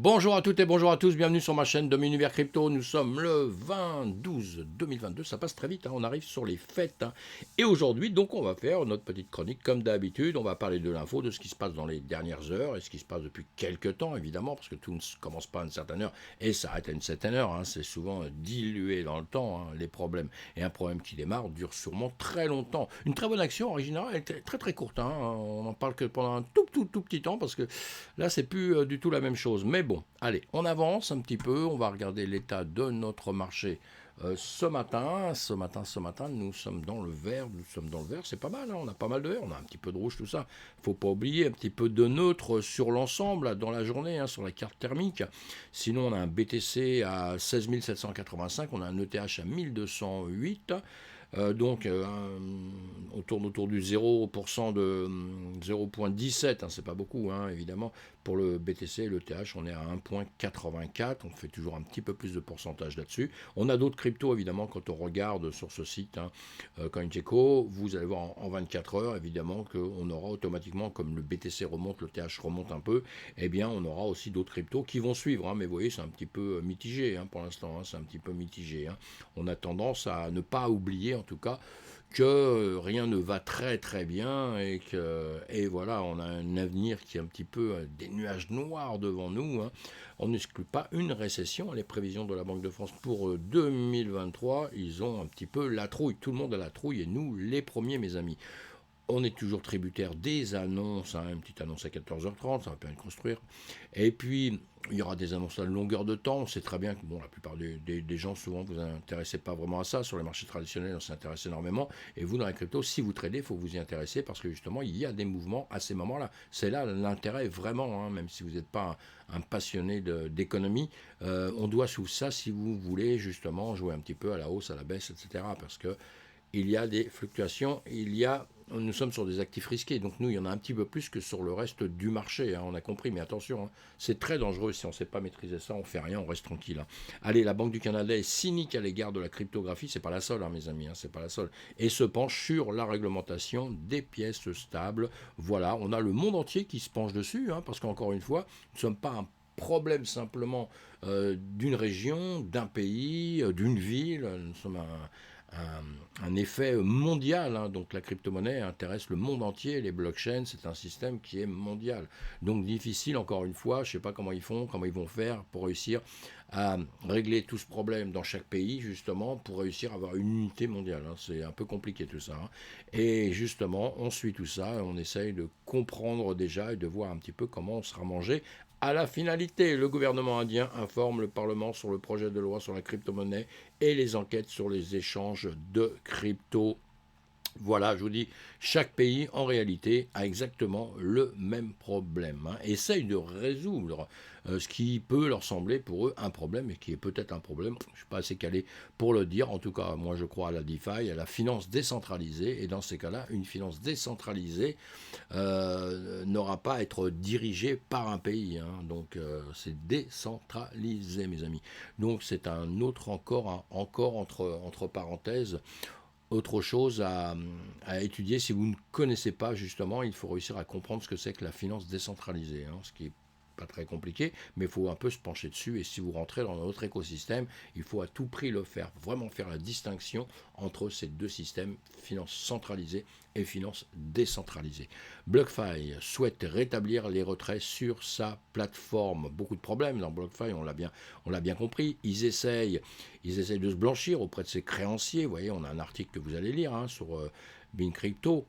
Bonjour à toutes et bonjour à tous, bienvenue sur ma chaîne de Univers Crypto. Nous sommes le 20-12-2022, ça passe très vite, on arrive sur les fêtes. Et aujourd'hui, donc, on va faire notre petite chronique comme d'habitude. On va parler de l'info, de ce qui se passe dans les dernières heures et ce qui se passe depuis quelques temps, évidemment, parce que tout ne commence pas à une certaine heure et s'arrête à une certaine heure. C'est souvent dilué dans le temps, les problèmes. Et un problème qui démarre dure sûrement très longtemps. Une très bonne action, originale, elle est très très courte. On n'en parle que pendant un tout petit temps parce que là, c'est plus du tout la même chose. Mais bon, allez, on avance un petit peu. On va regarder l'état de notre marché ce matin. Ce matin, nous sommes dans le vert. C'est pas mal. On a pas mal de vert. On a un petit peu de rouge, tout ça. Faut pas oublier un petit peu de neutre sur l'ensemble dans la journée, sur la carte thermique. Sinon, on a un BTC à 16 785. On a un ETH à 1208. On tourne autour du 0% de 0,17, c'est pas beaucoup, évidemment. Pour le BTC et le TH, on est à 1,84, on fait toujours un petit peu plus de pourcentage là-dessus. On a d'autres cryptos, évidemment, quand on regarde sur ce site, CoinGecko, vous allez voir en 24 heures, évidemment, qu'on aura automatiquement, comme le BTC remonte, le TH remonte un peu, eh bien, on aura aussi d'autres cryptos qui vont suivre, mais vous voyez, c'est un petit peu mitigé, pour l'instant, c'est un petit peu mitigé. On a tendance à ne pas oublier, en tout cas, que rien ne va très très bien et voilà, on a un avenir qui est un petit peu des nuages noirs devant nous. On n'exclut pas une récession. Les prévisions de la Banque de France pour 2023, ils ont un petit peu la trouille. Tout le monde a la trouille et nous les premiers, mes amis. On est toujours tributaire des annonces, une petite annonce à 14h30, ça va bien construire. Et puis, il y aura des annonces à longueur de temps. On sait très bien que la plupart des gens, souvent, vous intéressez pas vraiment à ça. Sur les marchés traditionnels, on s'intéresse énormément. Et vous, dans la crypto, si vous tradez, il faut vous y intéresser parce que justement, il y a des mouvements à ces moments-là. C'est là l'intérêt vraiment, même si vous n'êtes pas un passionné d'économie. On doit suivre ça si vous voulez justement jouer un petit peu à la hausse, à la baisse, etc. Parce que il y a des fluctuations, nous sommes sur des actifs risqués, donc nous, il y en a un petit peu plus que sur le reste du marché, on a compris, mais attention, c'est très dangereux, si on ne sait pas maîtriser ça, on ne fait rien, on reste tranquille. Allez, la Banque du Canada est cynique à l'égard de la cryptographie, c'est pas la seule, mes amis, c'est pas la seule, et se penche sur la réglementation des pièces stables. Voilà, on a le monde entier qui se penche dessus, parce qu'encore une fois, nous ne sommes pas un problème simplement d'une région, d'un pays, d'une ville, nous sommes un effet mondial. Donc la crypto-monnaie intéresse le monde entier. Les blockchains, c'est un système qui est mondial. Donc difficile, encore une fois, je ne sais pas comment ils vont faire pour réussir à régler tout ce problème dans chaque pays, justement, pour réussir à avoir une unité mondiale. C'est un peu compliqué tout ça. Et justement, on suit tout ça, on essaye de comprendre déjà et de voir un petit peu comment on sera mangé. À la finalité, le gouvernement indien informe le Parlement sur le projet de loi sur la crypto-monnaie et les enquêtes sur les échanges de crypto. Voilà, je vous dis, chaque pays, en réalité, a exactement le même problème. Essaye de résoudre ce qui peut leur sembler pour eux un problème, et qui est peut-être un problème, je ne suis pas assez calé pour le dire. En tout cas, moi je crois à la DeFi, à la finance décentralisée, et dans ces cas-là, une finance décentralisée n'aura pas à être dirigée par un pays. Donc c'est décentralisé, mes amis. Donc c'est un autre encore entre parenthèses, autre chose à étudier. Si vous ne connaissez pas, justement, il faut réussir à comprendre ce que c'est que la finance décentralisée, ce qui est pas très compliqué, mais il faut un peu se pencher dessus. Et si vous rentrez dans notre écosystème, il faut à tout prix vraiment faire la distinction entre ces deux systèmes, finance centralisée et finance décentralisée. BlockFi souhaite rétablir les retraits sur sa plateforme. Beaucoup de problèmes dans BlockFi, on l'a bien compris. Ils essayent de se blanchir auprès de ses créanciers. Vous voyez, on a un article que vous allez lire sur Bin Crypto.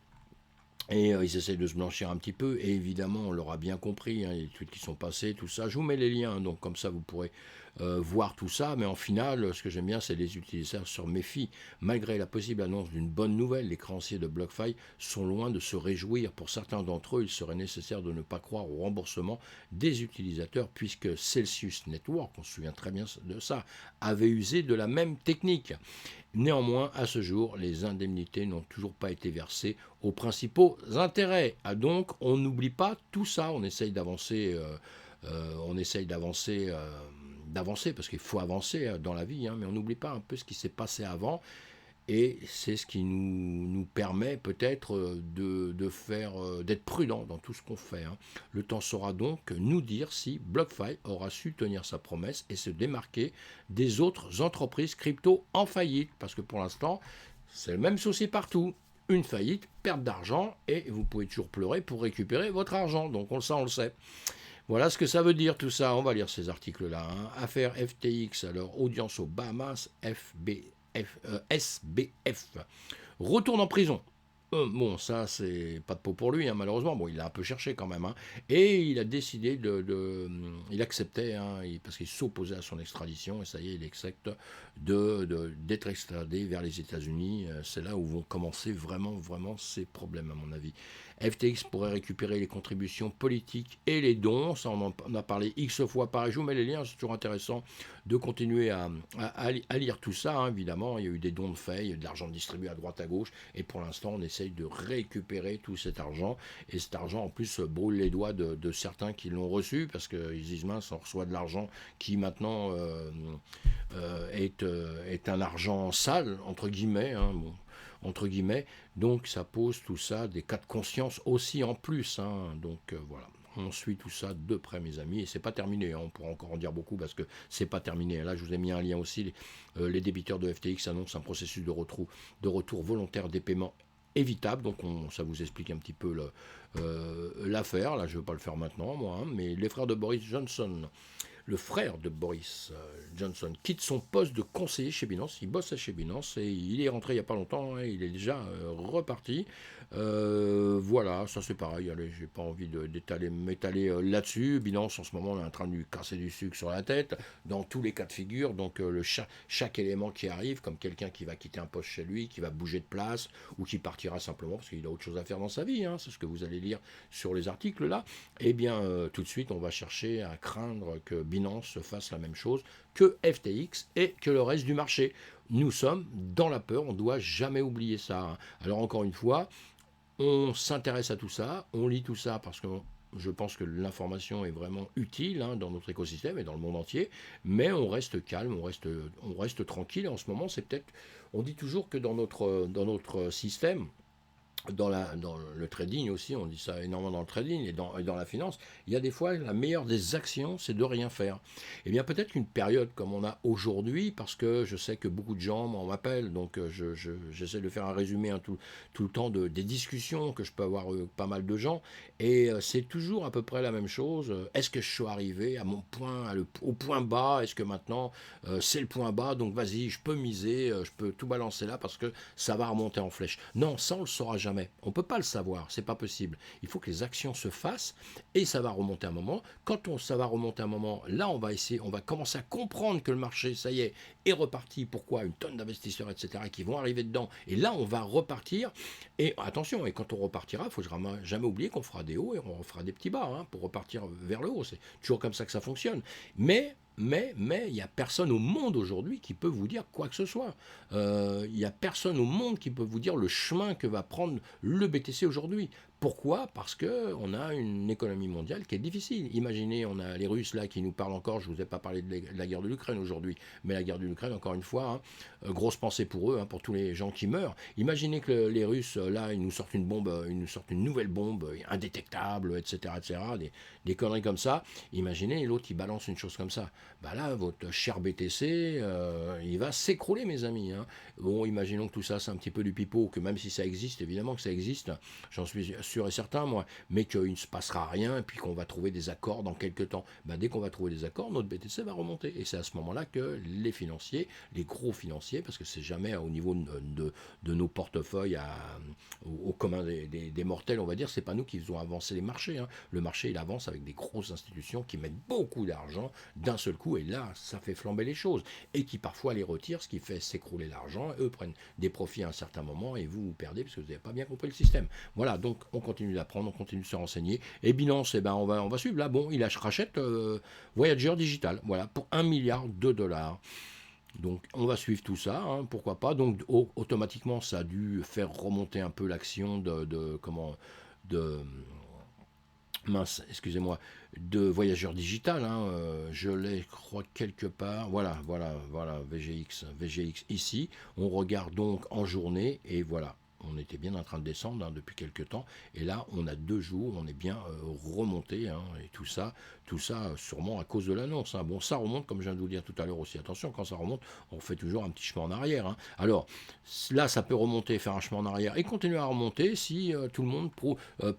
Et ils essayent de se blanchir un petit peu, et évidemment, on l'aura bien compris, les tweets qui sont passés, tout ça. Je vous mets les liens, donc comme ça, vous pourrez voir tout ça. Mais en final, ce que j'aime bien, c'est les utilisateurs se méfient. Malgré la possible annonce d'une bonne nouvelle, les créanciers de BlockFi sont loin de se réjouir. Pour certains d'entre eux, il serait nécessaire de ne pas croire au remboursement des utilisateurs, puisque Celsius Network, on se souvient très bien de ça, avait usé de la même technique. Néanmoins, à ce jour, les indemnités n'ont toujours pas été versées aux principaux intérêts. Donc, on n'oublie pas tout ça. On essaye d'avancer, d'avancer parce qu'il faut avancer dans la vie, mais on n'oublie pas un peu ce qui s'est passé avant. et c'est ce qui nous permet peut-être d'être prudent dans tout ce qu'on fait, hein. Le temps saura donc nous dire si BlockFi aura su tenir sa promesse et se démarquer des autres entreprises crypto en faillite, parce que pour l'instant, c'est le même souci partout. Une faillite, perte d'argent, et vous pouvez toujours pleurer pour récupérer votre argent. Donc on le sait. Voilà ce que ça veut dire tout ça. On va lire ces articles-là, hein. Affaire FTX, alors audience aux Bahamas, SBF. Retourne en prison. Bon, ça, c'est pas de peau pour lui, hein, malheureusement. Bon, il a un peu cherché quand même, hein. Et il a décidé il acceptait, hein, parce qu'il s'opposait à son extradition, et ça y est, il accepte d'être extradé vers les États-Unis. C'est là où vont commencer vraiment, vraiment ses problèmes, à mon avis. FTX pourrait récupérer les contributions politiques et les dons. Ça, on en a parlé X fois par jour, mais les liens, c'est toujours intéressant de continuer à lire tout ça, hein, évidemment. Il y a eu des dons de fait, il y a eu de l'argent distribué à droite, à gauche, et pour l'instant, on essaye de récupérer tout cet argent. Et cet argent, en plus, brûle les doigts de certains qui l'ont reçu, parce qu'ils disent, mince, on reçoit de l'argent qui maintenant est un argent sale, entre guillemets, hein, bon, entre guillemets. Donc ça pose tout ça, des cas de conscience aussi en plus, hein. Donc voilà. On suit tout ça de près, mes amis, et c'est pas terminé, hein. On pourra encore en dire beaucoup parce que c'est pas terminé. Là, je vous ai mis un lien aussi. Les débiteurs de FTX annoncent un processus de retour volontaire des paiements évitable. Donc ça vous explique un petit peu l'affaire. Là, je ne veux pas le faire maintenant, moi, hein, mais les frères de Boris Johnson, le frère de Boris Johnson, quitte son poste de conseiller chez Binance. Il bosse chez Binance et il est rentré il n'y a pas longtemps, hein, il est déjà reparti. Voilà, ça c'est pareil. Allez, j'ai pas envie m'étaler là-dessus. Binance, en ce moment, on est en train de lui casser du sucre sur la tête, dans tous les cas de figure. Donc, chaque élément qui arrive, comme quelqu'un qui va quitter un poste chez lui, qui va bouger de place, ou qui partira simplement parce qu'il a autre chose à faire dans sa vie, hein, c'est ce que vous allez lire sur les articles là, eh bien, tout de suite, on va chercher à craindre que Binance fasse la même chose que FTX et que le reste du marché. Nous sommes dans la peur, on ne doit jamais oublier ça, hein. Alors, encore une fois, on s'intéresse à tout ça, on lit tout ça parce que je pense que l'information est vraiment utile, hein, dans notre écosystème et dans le monde entier, mais on reste calme, on reste tranquille. En ce moment, c'est peut-être, on dit toujours que dans notre système, dans le trading aussi, on dit ça énormément dans le trading et dans la finance, il y a des fois la meilleure des actions, c'est de rien faire. Eh bien peut-être qu'une période comme on a aujourd'hui, parce que je sais que beaucoup de gens m'en m'appellent, donc j'essaie de faire un résumé, hein, tout le temps des discussions que je peux avoir pas mal de gens, et c'est toujours à peu près la même chose. Est-ce que je suis arrivé à mon point, au point bas? Est-ce que maintenant c'est le point bas, donc vas-y, je peux miser, je peux tout balancer là parce que ça va remonter en flèche? Non, ça on le saura jamais. On ne peut pas le savoir, c'est pas possible. Il faut que les actions se fassent et ça va remonter un moment. Quand ça va remonter un moment, là on va commencer à comprendre que le marché, ça y est reparti. Pourquoi? Une tonne d'investisseurs, etc., qui vont arriver dedans. Et là on va repartir. Et attention, et quand on repartira, il ne faut jamais oublier qu'on fera des hauts et on fera des petits bas, hein, pour repartir vers le haut. C'est toujours comme ça que ça fonctionne. Mais il n'y a personne au monde aujourd'hui qui peut vous dire quoi que ce soit. Il n'y a personne au monde qui peut vous dire le chemin que va prendre le BTC aujourd'hui. Pourquoi? Parce qu'on a une économie mondiale qui est difficile. Imaginez, on a les Russes là qui nous parlent encore, je ne vous ai pas parlé de la guerre de l'Ukraine aujourd'hui, mais la guerre de l'Ukraine, encore une fois, hein, grosse pensée pour eux, hein, pour tous les gens qui meurent. Imaginez que les Russes, là, ils nous sortent une bombe, ils nous sortent une nouvelle bombe, indétectable, etc., des conneries comme ça. Imaginez, l'autre, il balance une chose comme ça. Bah là, votre cher BTC, il va s'écrouler, mes amis, hein. Bon, imaginons que tout ça, c'est un petit peu du pipeau, que même si ça existe, évidemment que ça existe, j'en suis sûr et certain, moi, mais qu'il ne se passera rien, et puis qu'on va trouver des accords dans quelques temps. Ben, dès qu'on va trouver des accords, notre BTC va remonter. Et c'est à ce moment-là que les financiers, les gros financiers, parce que c'est jamais au niveau de nos portefeuilles au commun des mortels, on va dire, c'est pas nous qui faisons avancer les marchés, hein. Le marché, il avance avec des grosses institutions qui mettent beaucoup d'argent d'un seul coup, et là, ça fait flamber les choses, et qui parfois les retirent, ce qui fait s'écrouler l'argent. Eux prennent des profits à un certain moment, et vous perdez parce que vous n'avez pas bien compris le système. Voilà, donc on continue d'apprendre, on continue de se renseigner. Et Binance, eh ben, on va suivre. Là, bon, il rachète Voyager Digital, voilà, pour 1 milliard de dollars. Donc on va suivre tout ça, hein, pourquoi pas. Donc automatiquement, ça a dû faire remonter un peu l'action de mince, excusez-moi, de voyageurs digital, hein, je les crois quelque part. Voilà, VGX ici. On regarde donc en journée et voilà. On était bien en train de descendre hein, depuis quelques temps. Et là, on a 2 jours, on est bien remonté. Hein, et tout ça sûrement à cause de l'annonce. Hein. Bon, ça remonte, comme je viens de vous dire tout à l'heure aussi. Attention, quand ça remonte, on fait toujours un petit chemin en arrière. Hein. Alors, là, ça peut remonter, faire un chemin en arrière et continuer à remonter si tout le monde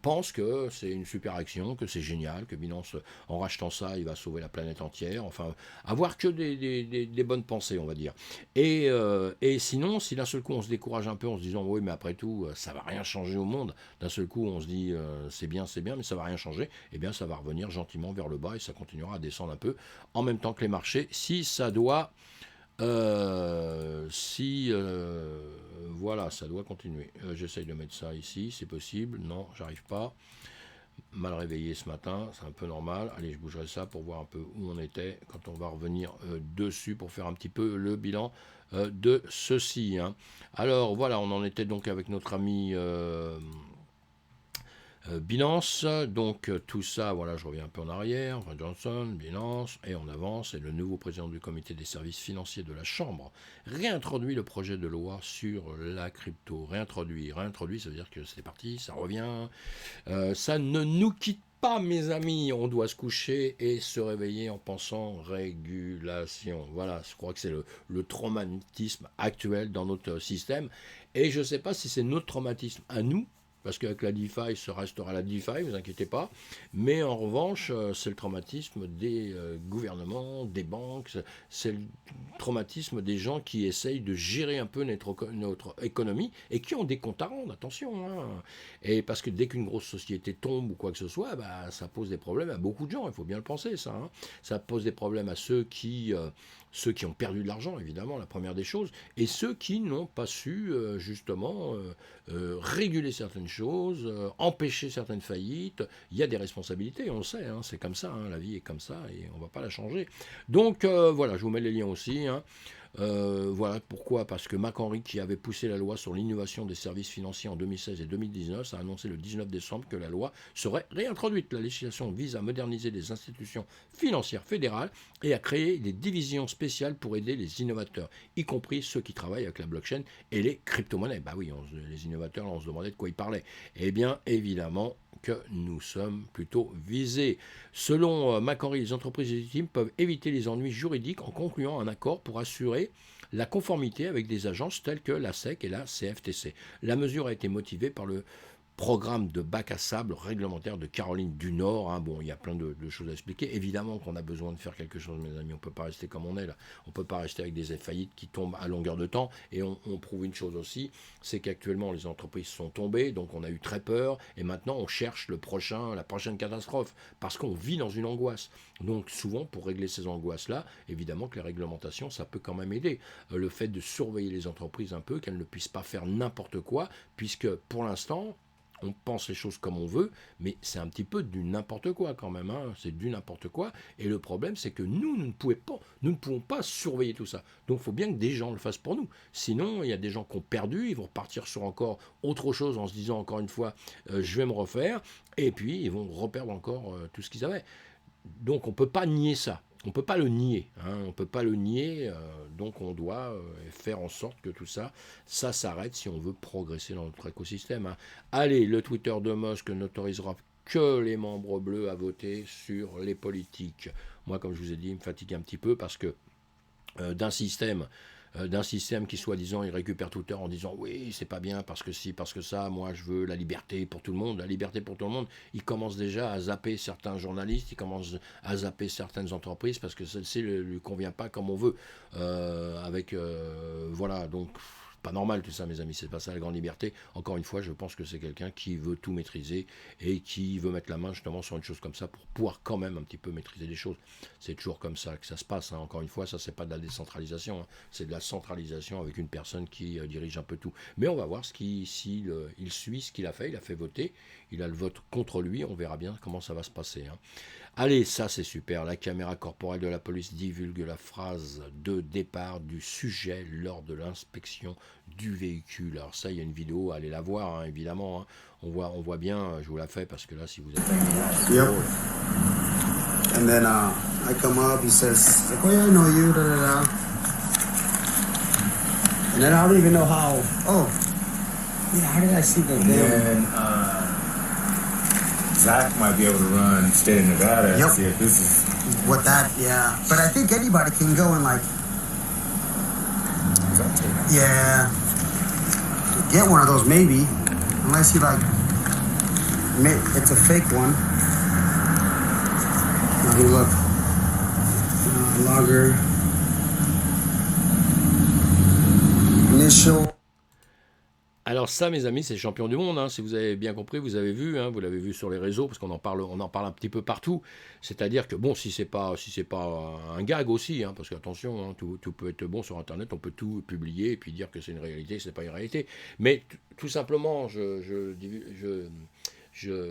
pense que c'est une super action, que c'est génial, que Binance, en rachetant ça, il va sauver la planète entière. Enfin, avoir que des bonnes pensées, on va dire. Et sinon, si d'un seul coup on se décourage un peu en se disant oui, mais après tout, ça va rien changer au monde, d'un seul coup on se dit c'est bien, mais ça va rien changer, eh bien ça va revenir gentiment vers le bas et ça continuera à descendre un peu en même temps que les marchés, si ça doit si voilà, ça doit continuer. J'essaye de mettre ça ici, c'est possible. Non, j'arrive pas. Mal réveillé ce matin, c'est un peu normal. Allez, je bougerai ça pour voir un peu où on était quand on va revenir dessus pour faire un petit peu le bilan de ceci. Hein. Alors voilà, on en était donc avec notre ami Binance, donc tout ça, voilà, je reviens un peu en arrière, enfin, Johnson, Binance, et on avance, et le nouveau président du comité des services financiers de la Chambre réintroduit le projet de loi sur la crypto. Réintroduit, ça veut dire que c'est parti, ça revient, ça ne nous quitte pas, mes amis, on doit se coucher et se réveiller en pensant régulation. Voilà, je crois que c'est le traumatisme actuel dans notre système, et je ne sais pas si c'est notre traumatisme à nous, parce qu'avec la DeFi, ça restera la DeFi, vous inquiétez pas. Mais en revanche, c'est le traumatisme des gouvernements, des banques, c'est le traumatisme des gens qui essayent de gérer un peu notre économie et qui ont des comptes à rendre, attention. Hein. Et parce que dès qu'une grosse société tombe ou quoi que ce soit, bah, ça pose des problèmes à beaucoup de gens, il faut bien le penser, ça. Hein. Ça pose des problèmes à ceux qui ont perdu de l'argent, évidemment, la première des choses, et ceux qui n'ont pas su, justement, réguler certaines choses, empêcher certaines faillites. Il y a des responsabilités, on le sait, hein, c'est comme ça, hein, la vie est comme ça et on ne va pas la changer. Donc voilà, je vous mets les liens aussi. Hein. Voilà pourquoi, parce que McHenry, qui avait poussé la loi sur l'innovation des services financiers en 2016 et 2019, a annoncé le 19 décembre que la loi serait réintroduite. La législation vise à moderniser les institutions financières fédérales et à créer des divisions spéciales pour aider les innovateurs, y compris ceux qui travaillent avec la blockchain et les crypto-monnaies. Bah oui, les innovateurs, on se demandait de quoi ils parlaient. Eh bien, évidemment que nous sommes plutôt visés. Selon McHenry, les entreprises légitimes peuvent éviter les ennuis juridiques en concluant un accord pour assurer la conformité avec des agences telles que la SEC et la CFTC. La mesure a été motivée par le programme de bac à sable réglementaire de Caroline du Nord. Hein. Bon, il y a plein de choses à expliquer. Évidemment qu'on a besoin de faire quelque chose, mes amis. On ne peut pas rester comme on est là. On ne peut pas rester avec des faillites qui tombent à longueur de temps. Et on prouve une chose aussi, c'est qu'actuellement les entreprises sont tombées, donc on a eu très peur. Et maintenant on cherche la prochaine catastrophe, parce qu'on vit dans une angoisse. Donc souvent, pour régler ces angoisses-là, évidemment que les réglementations, ça peut quand même aider. Le fait de surveiller les entreprises un peu, qu'elles ne puissent pas faire n'importe quoi, puisque pour l'instant, on pense les choses comme on veut, mais c'est un petit peu du n'importe quoi quand même. Hein. C'est du n'importe quoi. Et le problème, c'est que nous ne pouvons pas surveiller tout ça. Donc il faut bien que des gens le fassent pour nous. Sinon, il y a des gens qui ont perdu, ils vont repartir sur encore autre chose en se disant encore une fois, je vais me refaire, et puis ils vont reperdre encore tout ce qu'ils avaient. Donc on ne peut pas nier ça. On ne peut pas le nier. Hein, on ne peut pas le nier. Donc on doit faire en sorte que tout ça, ça s'arrête si on veut progresser dans notre écosystème. Hein. Allez, le Twitter de Musk n'autorisera que les membres bleus à voter sur les politiques. Moi, comme je vous ai dit, il me fatigue un petit peu parce que d'un système qui soi-disant il récupère Twitter en disant oui c'est pas bien parce que si, parce que ça, moi je veux la liberté pour tout le monde. La liberté pour tout le monde, il commence déjà à zapper certains journalistes, il commence à zapper certaines entreprises parce que celle-ci ne lui convient pas comme on veut, voilà, donc pas normal tout ça, mes amis, c'est pas ça la grande liberté. Encore une fois, je pense que c'est quelqu'un qui veut tout maîtriser et qui veut mettre la main justement sur une chose comme ça pour pouvoir quand même un petit peu maîtriser les choses. C'est toujours comme ça que ça se passe. Hein. Encore une fois, ça c'est pas de la décentralisation, hein. C'est de la centralisation avec une personne qui dirige un peu tout. Mais on va voir s'il suit ce qu'il a fait. Il a fait voter, il a le vote contre lui. On verra bien comment ça va se passer. Hein. Allez, ça c'est super. La caméra corporelle de la police divulgue la phrase de départ du sujet lors de l'inspection du véhicule. Alors ça, il y a une vidéo, allez la voir, hein, évidemment. Hein. On voit bien, je vous la fais parce que là, si vous êtes... Yep. And then I come up, he says, like, oh yeah, I know you, da da da. And then I don't even know how, oh, yeah, how did I see the And damn... then Zach might be able to run state of Nevada Yep. and see if this is... What that, yeah. But I think anybody can go and like, Is that tape? yeah, get one of those maybe, unless you like, it's a fake one. Now here, look, logger, initial. Alors ça, mes amis, c'est champion du monde. Hein. Si vous avez bien compris, vous avez vu, hein, vous l'avez vu sur les réseaux, parce qu'on en parle un petit peu partout. C'est-à-dire que bon, si c'est pas un gag aussi, hein, parce qu'attention, hein, tout peut être bon sur Internet, on peut tout publier et puis dire que c'est une réalité, c'est pas une réalité. Mais tout simplement, je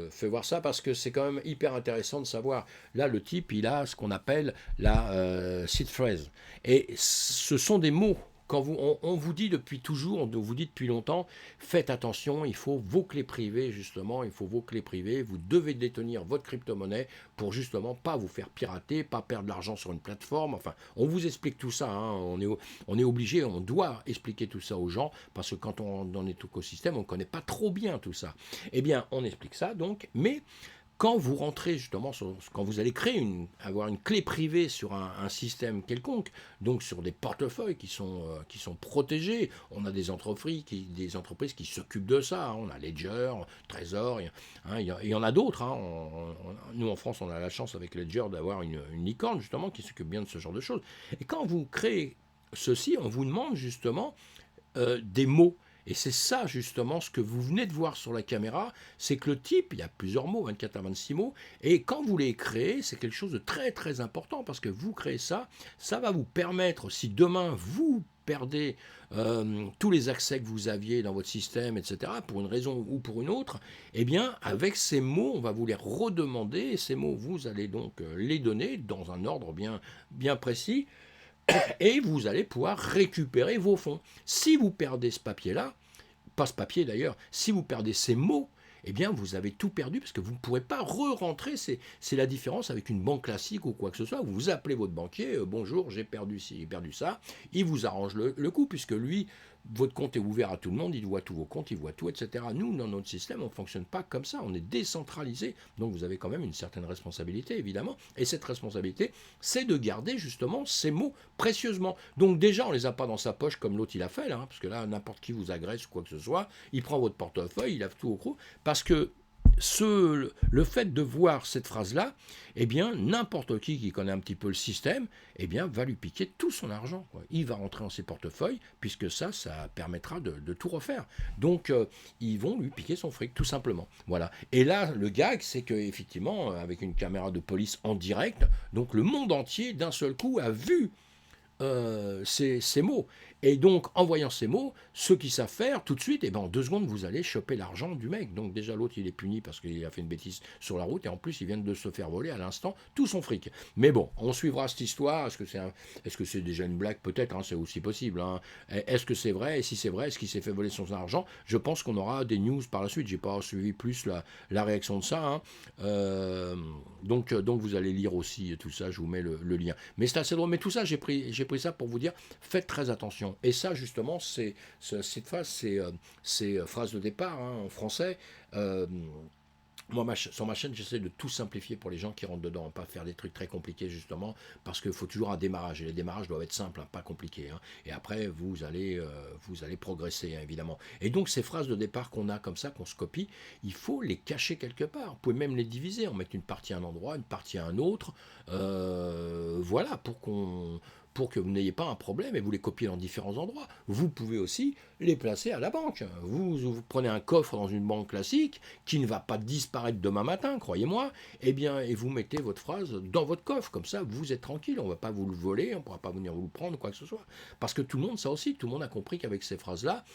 fais voir ça parce que c'est quand même hyper intéressant de savoir. Là, le type, il a ce qu'on appelle la seed phrase, et ce sont des mots. Quand on vous dit depuis toujours, on vous dit depuis longtemps, faites attention, il faut vos clés privées, justement, il faut vos clés privées, vous devez détenir votre crypto-monnaie pour justement pas vous faire pirater, pas perdre de l'argent sur une plateforme, enfin, on vous explique tout ça, hein, on est obligé, on doit expliquer tout ça aux gens, parce que quand on rentre dans notre écosystème, on ne connaît pas trop bien tout ça. Eh bien, on explique ça, donc, mais... Quand vous rentrez justement, quand vous allez avoir une clé privée sur un système quelconque, donc sur des portefeuilles qui sont protégés, on a des entreprises qui s'occupent de ça. Hein. On a Ledger, Trésor, hein, il y en a d'autres. Hein. Nous en France, on a la chance avec Ledger d'avoir une licorne justement qui s'occupe bien de ce genre de choses. Et quand vous créez ceci, on vous demande justement des mots. Et c'est ça justement ce que vous venez de voir sur la caméra, c'est que le type, il y a plusieurs mots, 24 à 26 mots, et quand vous les créez, c'est quelque chose de très très important, parce que vous créez ça, ça va vous permettre, si demain vous perdez tous les accès que vous aviez dans votre système, etc., pour une raison ou pour une autre, eh bien, avec ces mots, on va vous les redemander, et ces mots, vous allez donc les donner dans un ordre bien précis, et vous allez pouvoir récupérer vos fonds. Si vous perdez ce papier-là, pas ce papier d'ailleurs, si vous perdez ces mots, eh bien vous avez tout perdu parce que vous ne pourrez pas re-rentrer. C'est la différence avec une banque classique ou quoi que ce soit. Vous appelez votre banquier, bonjour, j'ai perdu ci, j'ai perdu ça. Il vous arrange le coup puisque lui, votre compte est ouvert à tout le monde, il voit tous vos comptes, il voit tout, etc. Nous, dans notre système, on ne fonctionne pas comme ça, on est décentralisé. Donc vous avez quand même une certaine responsabilité, évidemment. Et cette responsabilité, c'est de garder justement ces mots précieusement. Donc déjà, on ne les a pas dans sa poche comme l'autre il a fait, là, hein, parce que là, n'importe qui vous agresse ou quoi que ce soit, il prend votre portefeuille, il a tout au croc, parce que le fait de voir cette phrase-là, eh bien, n'importe qui connaît un petit peu le système, eh bien, va lui piquer tout son argent, quoi. Il va rentrer dans ses portefeuilles, puisque ça permettra de tout refaire. Donc, ils vont lui piquer son fric, tout simplement. Voilà. Et là, le gag, c'est qu'effectivement, avec une caméra de police en direct, donc le monde entier, d'un seul coup, a vu ces mots. Et donc, en voyant ces mots, ceux qui savent faire, tout de suite, en 2 secondes, vous allez choper l'argent du mec. Donc déjà, l'autre, il est puni parce qu'il a fait une bêtise sur la route, et en plus, il vient de se faire voler à l'instant tout son fric. Mais bon, on suivra cette histoire. Est-ce que c'est déjà une blague? Peut-être, hein, c'est aussi possible. Hein. Est-ce que c'est vrai? Et si c'est vrai, est-ce qu'il s'est fait voler son argent? Je pense qu'on aura des news par la suite. J'ai pas suivi plus la réaction de ça. Hein. Donc, vous allez lire aussi tout ça, je vous mets le lien. Mais c'est assez drôle. Mais tout ça, j'ai pris ça pour vous dire, faites très attention. Et ça, justement, cette phrase, c'est phrase de départ, hein, en français. Moi, sur ma chaîne, j'essaie de tout simplifier pour les gens qui rentrent dedans, pas faire des trucs très compliqués, justement, parce qu'il faut toujours un démarrage, et les démarrages doivent être simples, hein, pas compliqués. Hein. Et après, vous allez progresser, hein, évidemment. Et donc, ces phrases de départ qu'on a comme ça, qu'on se copie, il faut les cacher quelque part. Vous pouvez même les diviser, en mettre une partie à un endroit, une partie à un autre, voilà, pour pour que vous n'ayez pas un problème et vous les copiez dans différents endroits. Vous pouvez aussi les placer à la banque. Vous prenez un coffre dans une banque classique qui ne va pas disparaître demain matin, croyez-moi, et vous mettez votre phrase dans votre coffre. Comme ça, vous êtes tranquille, on ne va pas vous le voler, on ne pourra pas venir vous le prendre, quoi que ce soit. Parce que tout le monde, ça aussi, tout le monde a compris qu'avec ces phrases-là,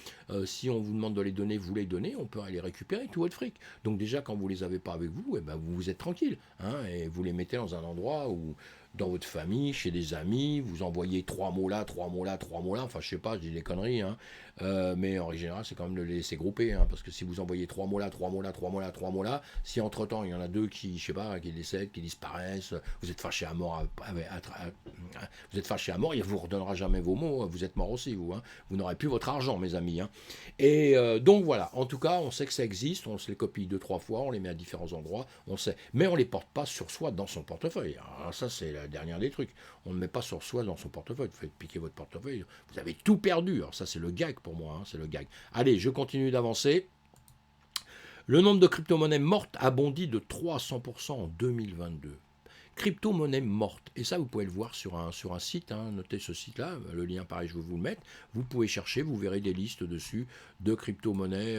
si on vous demande de les donner, vous les donnez, on peut aller récupérer tout votre fric. Donc déjà, quand vous les avez pas avec vous, vous êtes tranquille, hein, et vous les mettez dans un endroit où, dans votre famille, chez des amis, vous envoyez 3 mots là, 3 mots là, 3 mots là, enfin je sais pas, je dis des conneries, hein, mais en général c'est quand même de les laisser grouper, hein, parce que si vous envoyez 3 mots là, 3 mots là, 3 mots là, 3 mots là, si entre temps il y en a 2 qui, je sais pas, qui décèdent, qui disparaissent, vous êtes fâché à mort, vous êtes fâché à mort, il vous redonnera jamais vos mots, vous êtes mort aussi vous, hein, vous n'aurez plus votre argent mes amis, hein. Et donc voilà, en tout cas on sait que ça existe, on se les copie 2-3 fois, on les met à différents endroits, on sait, mais on les porte pas sur soi dans son portefeuille. Alors ça c'est la dernière des trucs. On ne met pas sur soi dans son portefeuille. Vous faites piquer votre portefeuille. Vous avez tout perdu. Alors ça, c'est le gag pour moi. Hein, c'est le gag. Allez, je continue d'avancer. Le nombre de crypto-monnaies mortes a bondi de 300% en 2022. Crypto-monnaie morte. Et ça, vous pouvez le voir sur un site. Hein, notez ce site-là. Le lien, pareil, je vais vous le mettre. Vous pouvez chercher. Vous verrez des listes dessus de crypto-monnaies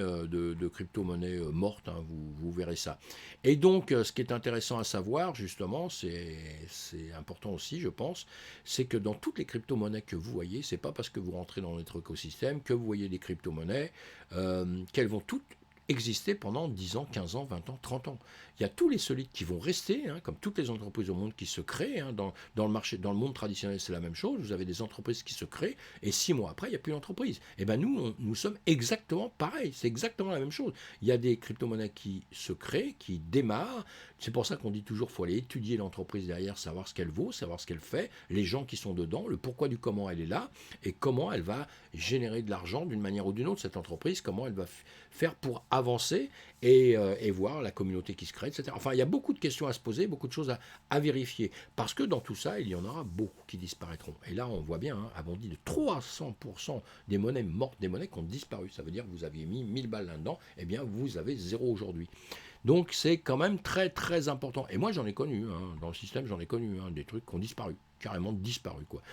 mortes. Hein, vous verrez ça. Et donc, ce qui est intéressant à savoir, justement, c'est important aussi, je pense, c'est que dans toutes les crypto-monnaies que vous voyez, c'est pas parce que vous rentrez dans notre écosystème que vous voyez des crypto-monnaies qu'elles vont toutes exister pendant 10 ans, 15 ans, 20 ans, 30 ans. Il y a tous les solides qui vont rester, hein, comme toutes les entreprises au monde qui se créent. Hein, dans le marché, dans le monde traditionnel, c'est la même chose. Vous avez des entreprises qui se créent et 6 mois après, il n'y a plus d'entreprise. Et bien nous sommes exactement pareil. C'est exactement la même chose. Il y a des crypto-monnaies qui se créent, qui démarrent. C'est pour ça qu'on dit toujours qu'il faut aller étudier l'entreprise derrière, savoir ce qu'elle vaut, savoir ce qu'elle fait, les gens qui sont dedans, le pourquoi du comment elle est là et comment elle va générer de l'argent d'une manière ou d'une autre, cette entreprise, comment elle va faire pour avancer et voir la communauté qui se crée, etc. Enfin, il y a beaucoup de questions à se poser, beaucoup de choses à vérifier, parce que dans tout ça, il y en aura beaucoup qui disparaîtront. Et là, on voit bien, hein, a bondi de 300% des monnaies mortes, des monnaies qui ont disparu. Ça veut dire que vous aviez mis 1000 balles là-dedans, eh bien, vous avez 0 aujourd'hui. Donc, c'est quand même très, très important. Et moi, j'en ai connu, hein, dans le système, j'en ai connu, hein, des trucs qui ont disparu, carrément disparu, quoi.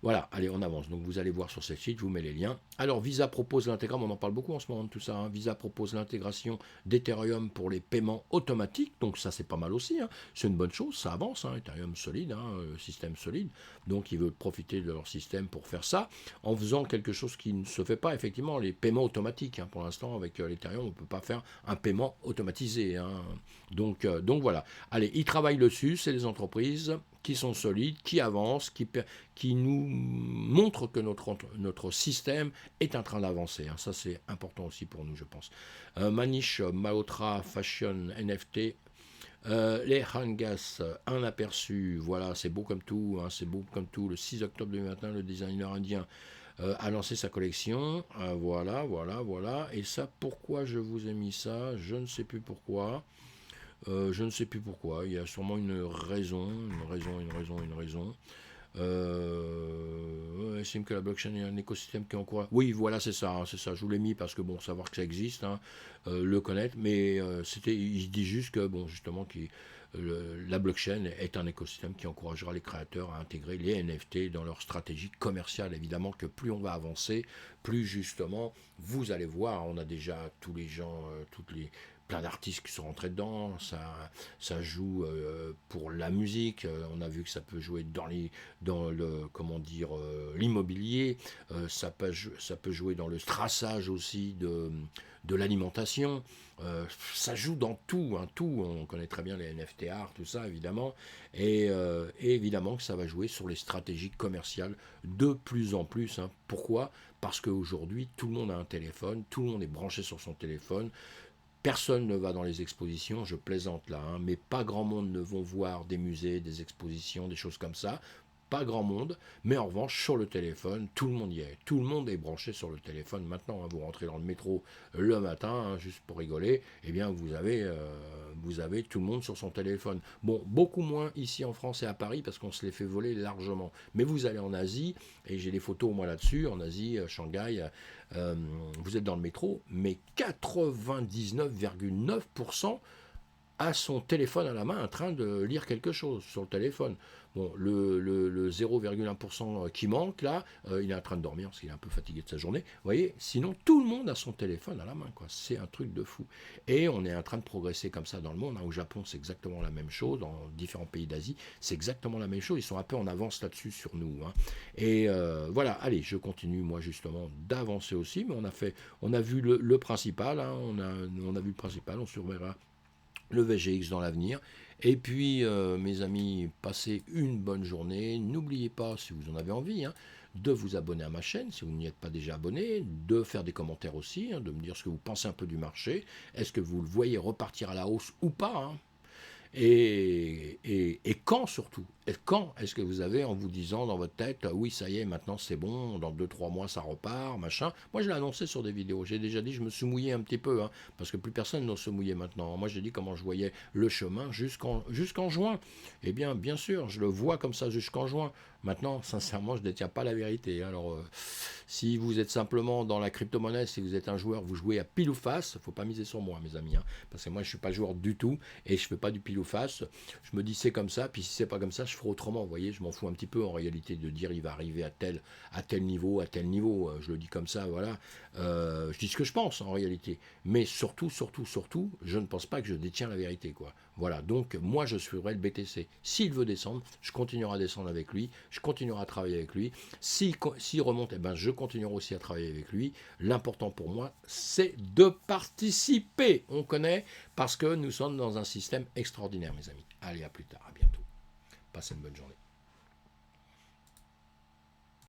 Voilà, allez, on avance. Donc vous allez voir sur ce site, je vous mets les liens. Alors Visa propose l'intégration, on en parle beaucoup en ce moment de tout ça, hein. Visa propose l'intégration d'Ethereum pour les paiements automatiques, donc ça c'est pas mal aussi, hein. C'est une bonne chose, ça avance, hein. Ethereum solide, hein, système solide, donc ils veulent profiter de leur système pour faire ça, en faisant quelque chose qui ne se fait pas, effectivement, les paiements automatiques, hein. Pour l'instant, avec l'Ethereum, on ne peut pas faire un paiement automatisé, hein. Donc voilà, allez, ils travaillent dessus, c'est les entreprises qui sont solides, qui avancent, qui nous montrent que notre système est en train d'avancer. Hein. Ça, c'est important aussi pour nous, je pense. Manish Malhotra Fashion NFT. Les Hangas, un aperçu. Voilà, c'est beau comme tout. Hein, c'est beau comme tout. Le 6 octobre 2021, le designer indien a lancé sa collection. Voilà. Et ça, pourquoi je vous ai mis ça? Je ne sais plus pourquoi. Il y a sûrement une raison. Estime que la blockchain est un écosystème qui encourage. Oui, voilà, c'est ça. Je vous l'ai mis parce que bon, savoir que ça existe, hein, le connaître, mais il dit juste que bon, justement, la blockchain est un écosystème qui encouragera les créateurs à intégrer les NFT dans leur stratégie commerciale. Évidemment que plus on va avancer, plus justement, vous allez voir, on a déjà tous les gens, plein d'artistes qui sont rentrés dedans, ça joue pour la musique, on a vu que ça peut jouer dans l'immobilier, ça peut jouer dans le traçage aussi de l'alimentation, ça joue dans tout, hein, tout, on connaît très bien les NFT art, tout ça évidemment, et évidemment que ça va jouer sur les stratégies commerciales de plus en plus, hein. Pourquoi? Parce qu'aujourd'hui tout le monde a un téléphone, tout le monde est branché sur son téléphone. Personne ne va dans les expositions, je plaisante là, hein, mais pas grand monde ne vont voir des musées, des expositions, des choses comme ça. Pas grand monde, mais en revanche, sur le téléphone, tout le monde y est. Tout le monde est branché sur le téléphone. Maintenant, hein, vous rentrez dans le métro le matin, hein, juste pour rigoler, eh bien, vous avez tout le monde sur son téléphone. Bon, beaucoup moins ici en France et à Paris, parce qu'on se les fait voler largement. Mais vous allez en Asie, et j'ai des photos, moi, là-dessus, en Asie, Shanghai, vous êtes dans le métro, mais 99,9% a son téléphone à la main en train de lire quelque chose sur le téléphone. Bon, le 0,1% qui manque, là, il est en train de dormir parce qu'il est un peu fatigué de sa journée. Vous voyez, sinon, tout le monde a son téléphone à la main, quoi. C'est un truc de fou. Et on est en train de progresser comme ça dans le monde. Hein. Au Japon, c'est exactement la même chose. Dans différents pays d'Asie, c'est exactement la même chose. Ils sont un peu en avance là-dessus sur nous. Hein. Et voilà, allez, je continue, moi, justement, d'avancer aussi. Mais on a vu le principal. Hein. On a vu le principal. On surveillera le VGX dans l'avenir. Et puis, mes amis, passez une bonne journée. N'oubliez pas, si vous en avez envie, hein, de vous abonner à ma chaîne, si vous n'y êtes pas déjà abonné, de faire des commentaires aussi, hein, de me dire ce que vous pensez un peu du marché. Est-ce que vous le voyez repartir à la hausse ou pas, hein. Et quand surtout, et quand est-ce que vous avez en vous disant dans votre tête, oui ça y est, maintenant c'est bon, dans 2-3 mois ça repart, machin. Moi je l'ai annoncé sur des vidéos, j'ai déjà dit, je me suis mouillé un petit peu, hein, parce que plus personne n'ose se mouiller maintenant. Moi j'ai dit comment je voyais le chemin jusqu'en juin. Eh bien sûr, je le vois comme ça jusqu'en juin. Maintenant, sincèrement, je ne détiens pas la vérité. Alors, si vous êtes simplement dans la crypto-monnaie, si vous êtes un joueur, vous jouez à pile ou face, il ne faut pas miser sur moi, mes amis. Hein, parce que moi, je ne suis pas joueur du tout et je ne fais pas du pile ou face. Je me dis c'est comme ça, puis si c'est pas comme ça, je ferai autrement. Vous voyez, je m'en fous un petit peu en réalité de dire il va arriver à tel niveau. Je le dis comme ça, voilà. Je dis ce que je pense en réalité. Mais surtout, je ne pense pas que je détiens la vérité, quoi. Voilà, donc moi je suivrai le BTC. S'il veut descendre, je continuerai à descendre avec lui, je continuerai à travailler avec lui. S'il remonte, eh ben, je continuerai aussi à travailler avec lui. L'important pour moi, c'est de participer. On connaît parce que nous sommes dans un système extraordinaire, mes amis. Allez, à plus tard, à bientôt. Passez une bonne journée.